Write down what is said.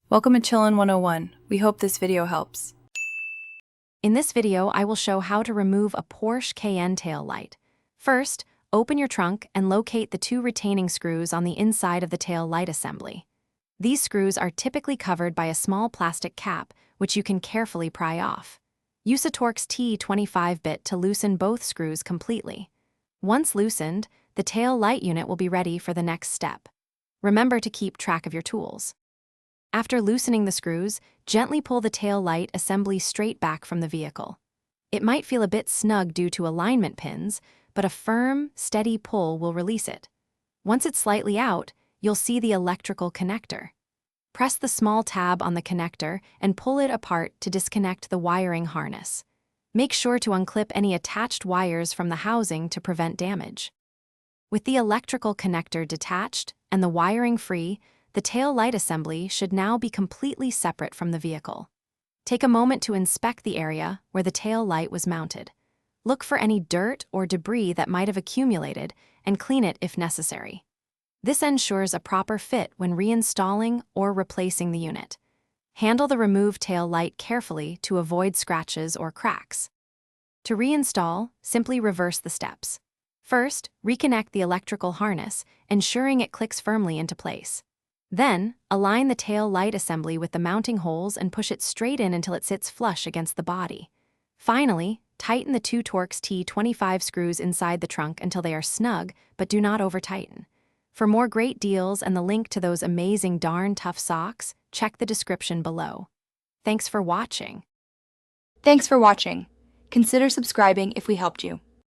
Welcome to Chillin' 101. We hope this video helps. In this video, I will show how to remove a Porsche Cayenne tail light. First, open your trunk and locate the two retaining screws on the inside of the tail light assembly. These screws are typically covered by a small plastic cap, which you can carefully pry off. Use a Torx T25 bit to loosen both screws completely. Once loosened, the tail light unit will be ready for the next step. Remember to keep track of your tools. After loosening the screws, gently pull the tail light assembly straight back from the vehicle. It might feel a bit snug due to alignment pins, but a firm, steady pull will release it. Once it's slightly out, you'll see the electrical connector. Press the small tab on the connector and pull it apart to disconnect the wiring harness. Make sure to unclip any attached wires from the housing to prevent damage. With the electrical connector detached and the wiring free, the tail light assembly should now be completely separate from the vehicle. Take a moment to inspect the area where the tail light was mounted. Look for any dirt or debris that might have accumulated and clean it if necessary. This ensures a proper fit when reinstalling or replacing the unit. Handle the removed tail light carefully to avoid scratches or cracks. To reinstall, simply reverse the steps. First, reconnect the electrical harness, ensuring it clicks firmly into place. Then, align the tail light assembly with the mounting holes and push it straight in until it sits flush against the body. Finally, tighten the two Torx T25 screws inside the trunk until they are snug, but do not over-tighten. For more great deals and the link to those amazing darn tough socks, check the description below. Thanks for watching. Thanks for watching. Consider subscribing if we helped you.